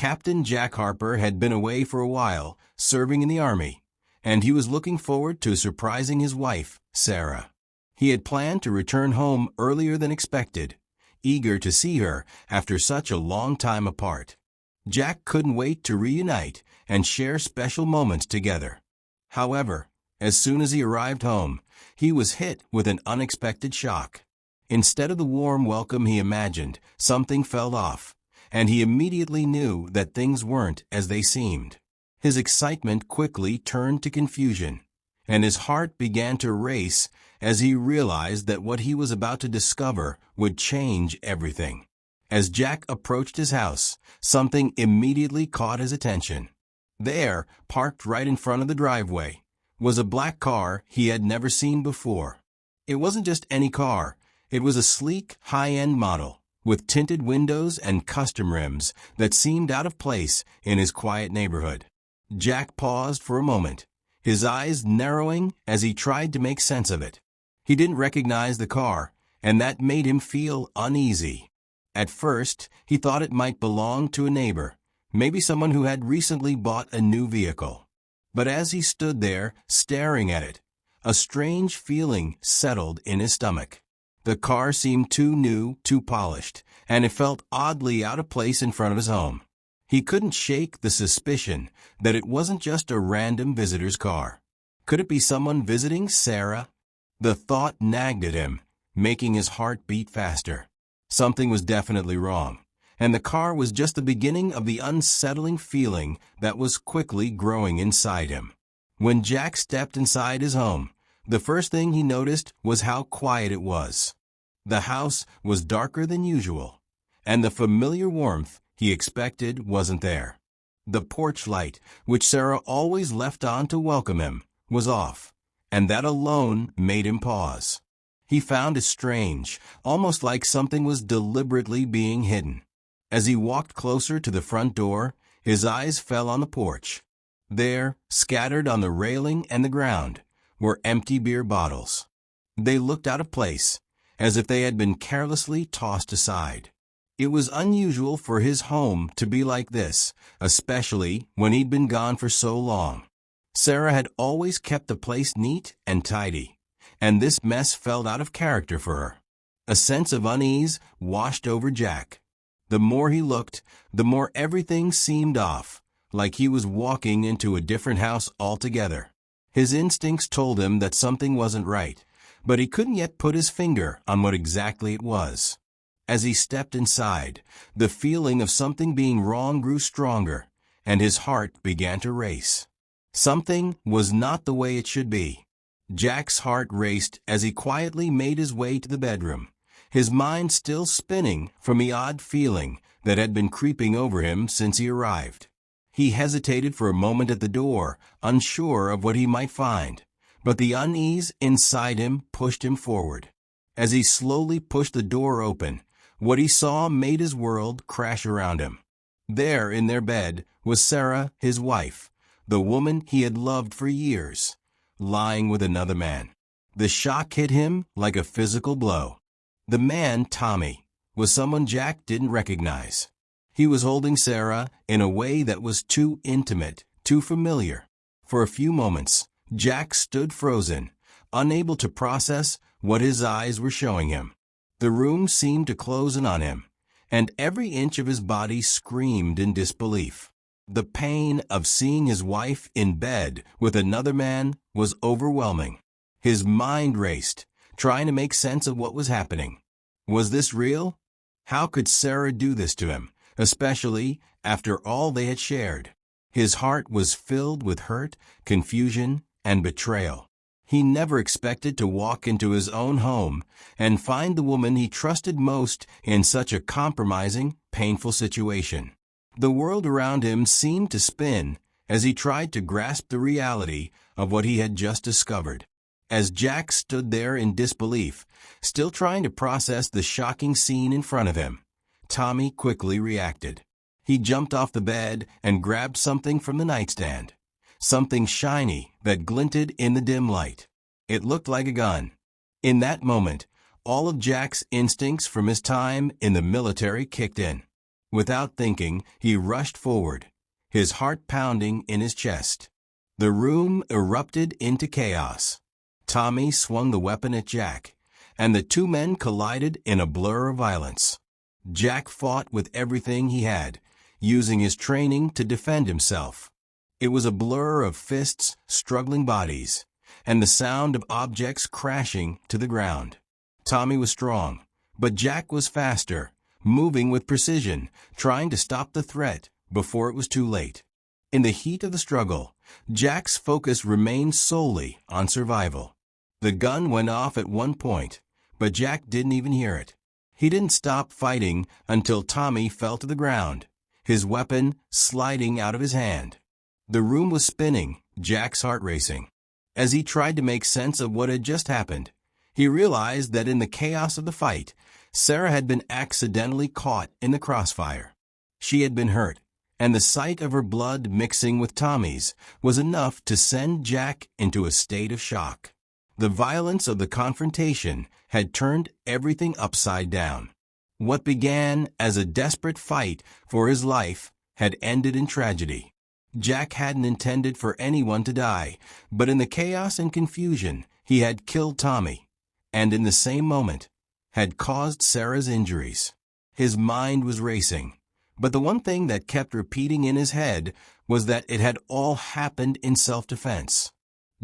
Captain Jack Harper had been away for a while, serving in the Army, and he was looking forward to surprising his wife, Sarah. He had planned to return home earlier than expected, eager to see her after such a long time apart. Jack couldn't wait to reunite and share special moments together. However, as soon as he arrived home, he was hit with an unexpected shock. Instead of the warm welcome he imagined, something fell off, and he immediately knew that things weren't as they seemed. His excitement quickly turned to confusion, and his heart began to race as he realized that what he was about to discover would change everything. As Jack approached his house, something immediately caught his attention. There, parked right in front of the driveway, was a black car he had never seen before. It wasn't just any car, it was a sleek, high-end model, with tinted windows and custom rims that seemed out of place in his quiet neighborhood. Jack paused for a moment, his eyes narrowing as he tried to make sense of it. He didn't recognize the car, and that made him feel uneasy. At first, he thought it might belong to a neighbor, maybe someone who had recently bought a new vehicle. But as he stood there, staring at it, a strange feeling settled in his stomach. The car seemed too new, too polished, and it felt oddly out of place in front of his home. He couldn't shake the suspicion that it wasn't just a random visitor's car. Could it be someone visiting Sarah? The thought nagged at him, making his heart beat faster. Something was definitely wrong, and the car was just the beginning of the unsettling feeling that was quickly growing inside him. When Jack stepped inside his home, the first thing he noticed was how quiet it was. The house was darker than usual, and the familiar warmth he expected wasn't there. The porch light, which Sarah always left on to welcome him, was off, and that alone made him pause. He found it strange, almost like something was deliberately being hidden. As he walked closer to the front door, his eyes fell on the porch. There, scattered on the railing and the ground, were empty beer bottles. They looked out of place, as if they had been carelessly tossed aside. It was unusual for his home to be like this, especially when he'd been gone for so long. Sarah had always kept the place neat and tidy, and this mess felt out of character for her. A sense of unease washed over Jack. The more he looked, the more everything seemed off, like he was walking into a different house altogether. His instincts told him that something wasn't right, but he couldn't yet put his finger on what exactly it was. As he stepped inside, the feeling of something being wrong grew stronger, and his heart began to race. Something was not the way it should be. Jack's heart raced as he quietly made his way to the bedroom, his mind still spinning from the odd feeling that had been creeping over him since he arrived. He hesitated for a moment at the door, unsure of what he might find, but the unease inside him pushed him forward. As he slowly pushed the door open, what he saw made his world crash around him. There in their bed was Sarah, his wife, the woman he had loved for years, lying with another man. The shock hit him like a physical blow. The man, Tommy, was someone Jack didn't recognize. He was holding Sarah in a way that was too intimate, too familiar. For a few moments, Jack stood frozen, unable to process what his eyes were showing him. The room seemed to close in on him, and every inch of his body screamed in disbelief. The pain of seeing his wife in bed with another man was overwhelming. His mind raced, trying to make sense of what was happening. Was this real? How could Sarah do this to him, especially after all they had shared? His heart was filled with hurt, confusion, and betrayal. He never expected to walk into his own home and find the woman he trusted most in such a compromising, painful situation. The world around him seemed to spin as he tried to grasp the reality of what he had just discovered. As Jack stood there in disbelief, still trying to process the shocking scene in front of him, Tommy quickly reacted. He jumped off the bed and grabbed something from the nightstand. Something shiny that glinted in the dim light. It looked like a gun. In that moment, all of Jack's instincts from his time in the military kicked in. Without thinking, he rushed forward, his heart pounding in his chest. The room erupted into chaos. Tommy swung the weapon at Jack, and the two men collided in a blur of violence. Jack fought with everything he had, using his training to defend himself. It was a blur of fists, struggling bodies, and the sound of objects crashing to the ground. Tommy was strong, but Jack was faster, moving with precision, trying to stop the threat before it was too late. In the heat of the struggle, Jack's focus remained solely on survival. The gun went off at one point, but Jack didn't even hear it. He didn't stop fighting until Tommy fell to the ground, his weapon sliding out of his hand. The room was spinning, Jack's heart racing. As he tried to make sense of what had just happened, he realized that in the chaos of the fight, Sarah had been accidentally caught in the crossfire. She had been hurt, and the sight of her blood mixing with Tommy's was enough to send Jack into a state of shock. The violence of the confrontation had turned everything upside down. What began as a desperate fight for his life had ended in tragedy. Jack hadn't intended for anyone to die, but in the chaos and confusion, he had killed Tommy, and in the same moment, had caused Sarah's injuries. His mind was racing, but the one thing that kept repeating in his head was that it had all happened in self-defense.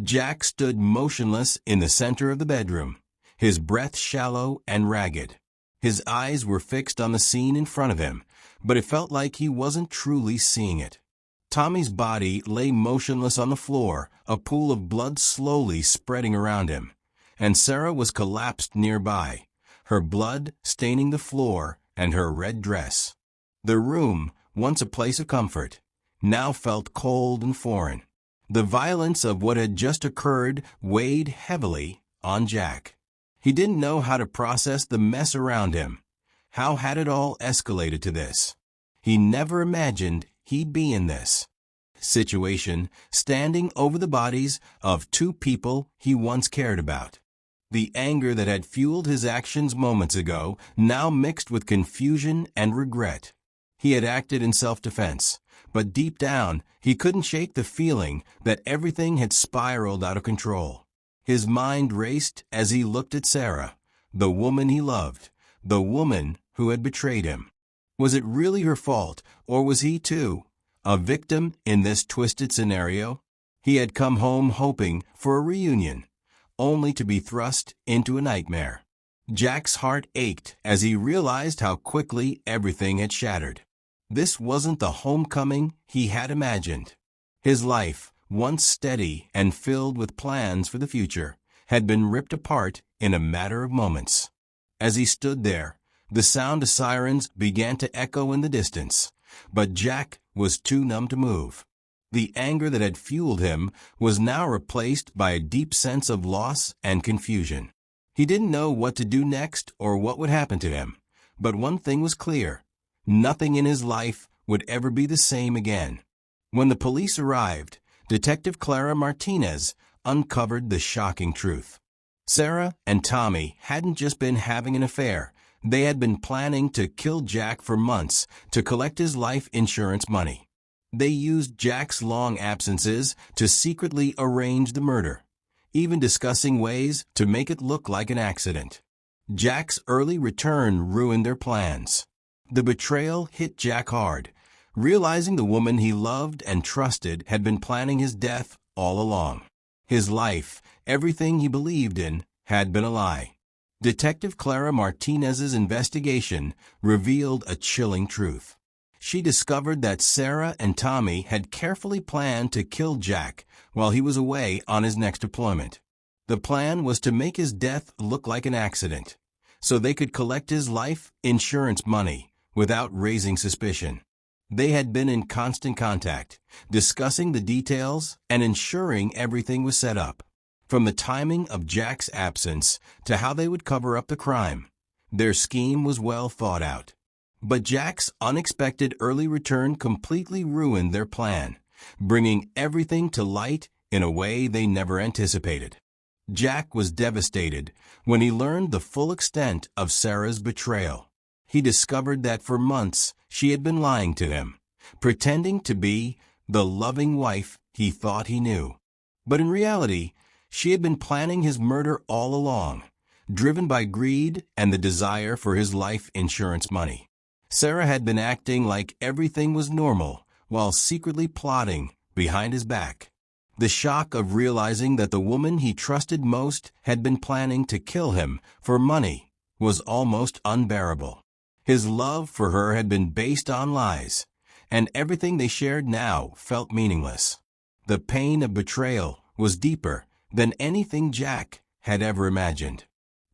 Jack stood motionless in the center of the bedroom, his breath shallow and ragged. His eyes were fixed on the scene in front of him, but it felt like he wasn't truly seeing it. Tommy's body lay motionless on the floor, a pool of blood slowly spreading around him, and Sarah was collapsed nearby, her blood staining the floor and her red dress. The room, once a place of comfort, now felt cold and foreign. The violence of what had just occurred weighed heavily on Jack. He didn't know how to process the mess around him. How had it all escalated to this? He never imagined he'd be in this situation, standing over the bodies of two people he once cared about. The anger that had fueled his actions moments ago now mixed with confusion and regret. He had acted in self-defense, but deep down he couldn't shake the feeling that everything had spiraled out of control. His mind raced as he looked at Sarah, the woman he loved, the woman who had betrayed him. Was it really her fault, or was he, too, a victim in this twisted scenario? He had come home hoping for a reunion, only to be thrust into a nightmare. Jack's heart ached as he realized how quickly everything had shattered. This wasn't the homecoming he had imagined. His life, once steady and filled with plans for the future, had been ripped apart in a matter of moments. As he stood there, the sound of sirens began to echo in the distance, but Jack was too numb to move. The anger that had fueled him was now replaced by a deep sense of loss and confusion. He didn't know what to do next or what would happen to him, but one thing was clear: nothing in his life would ever be the same again. When the police arrived, Detective Clara Martinez uncovered the shocking truth. Sarah and Tommy hadn't just been having an affair. They had been planning to kill Jack for months to collect his life insurance money. They used Jack's long absences to secretly arrange the murder, even discussing ways to make it look like an accident. Jack's early return ruined their plans. The betrayal hit Jack hard, realizing the woman he loved and trusted had been planning his death all along. His life, everything he believed in, had been a lie. Detective Clara Martinez's investigation revealed a chilling truth. She discovered that Sarah and Tommy had carefully planned to kill Jack while he was away on his next deployment. The plan was to make his death look like an accident, so they could collect his life insurance money without raising suspicion. They had been in constant contact, discussing the details and ensuring everything was set up. From the timing of Jack's absence to how they would cover up the crime, their scheme was well thought out. But Jack's unexpected early return completely ruined their plan, bringing everything to light in a way they never anticipated. Jack was devastated when he learned the full extent of Sarah's betrayal. he discovered that for months she had been lying to him, pretending to be the loving wife he thought he knew. But in reality, she had been planning his murder all along, driven by greed and the desire for his life insurance money. Sarah had been acting like everything was normal while secretly plotting behind his back. The shock of realizing that the woman he trusted most had been planning to kill him for money was almost unbearable. His love for her had been based on lies, and everything they shared now felt meaningless. The pain of betrayal was deeper than anything Jack had ever imagined.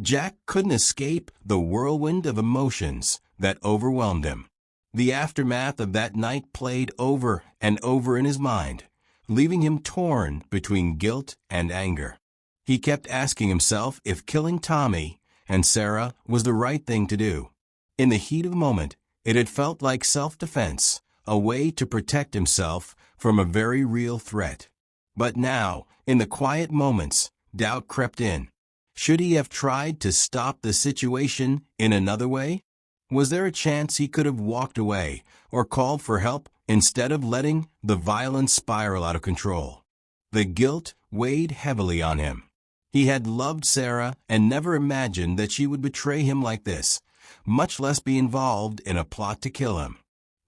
Jack couldn't escape the whirlwind of emotions that overwhelmed him. The aftermath of that night played over and over in his mind, leaving him torn between guilt and anger. He kept asking himself if killing Tommy and Sarah was the right thing to do. In the heat of the moment, it had felt like self-defense, a way to protect himself from a very real threat. But now, in the quiet moments, doubt crept in. Should he have tried to stop the situation in another way? Was there a chance he could have walked away or called for help instead of letting the violence spiral out of control? The guilt weighed heavily on him. He had loved Sarah and never imagined that she would betray him like this, much less be involved in a plot to kill him.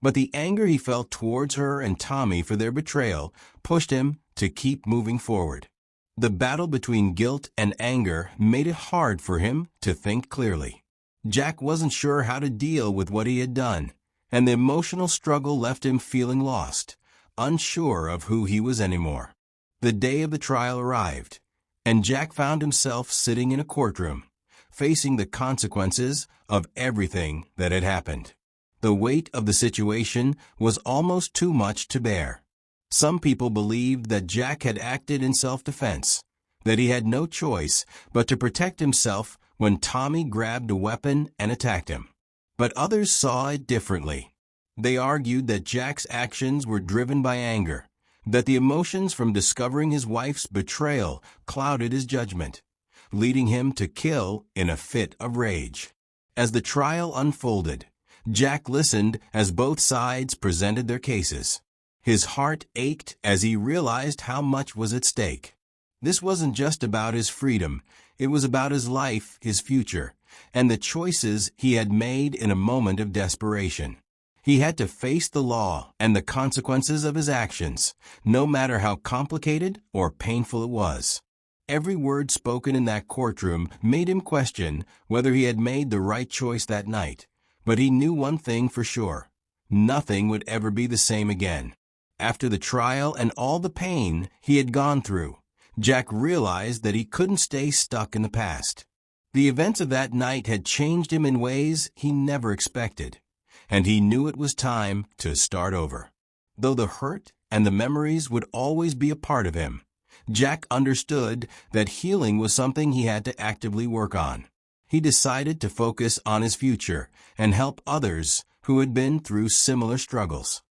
But the anger he felt towards her and Tommy for their betrayal pushed him to keep moving forward. The battle between guilt and anger made it hard for him to think clearly. Jack wasn't sure how to deal with what he had done, and the emotional struggle left him feeling lost, unsure of who he was anymore. The day of the trial arrived, and Jack found himself sitting in a courtroom, facing the consequences of everything that had happened. The weight of the situation was almost too much to bear. Some people believed that Jack had acted in self-defense, that he had no choice but to protect himself when Tommy grabbed a weapon and attacked him. But others saw it differently. They argued that Jack's actions were driven by anger, that the emotions from discovering his wife's betrayal clouded his judgment, leading him to kill in a fit of rage. As the trial unfolded, Jack listened as both sides presented their cases. His heart ached as he realized how much was at stake. This wasn't just about his freedom, it was about his life, his future, and the choices he had made in a moment of desperation. He had to face the law and the consequences of his actions, no matter how complicated or painful it was. Every word spoken in that courtroom made him question whether he had made the right choice that night, but he knew one thing for sure: nothing would ever be the same again. After the trial and all the pain he had gone through, Jack realized that he couldn't stay stuck in the past. The events of that night had changed him in ways he never expected, and he knew it was time to start over. Though the hurt and the memories would always be a part of him, Jack understood that healing was something he had to actively work on. He decided to focus on his future and help others who had been through similar struggles.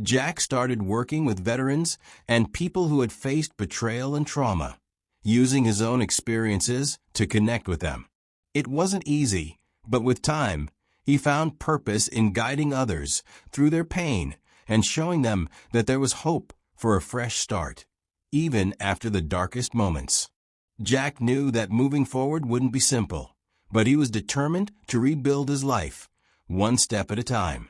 Jack started working with veterans and people who had faced betrayal and trauma, using his own experiences to connect with them. It wasn't easy, but with time, he found purpose in guiding others through their pain and showing them that there was hope for a fresh start, even after the darkest moments. Jack knew that moving forward wouldn't be simple, but he was determined to rebuild his life, one step at a time.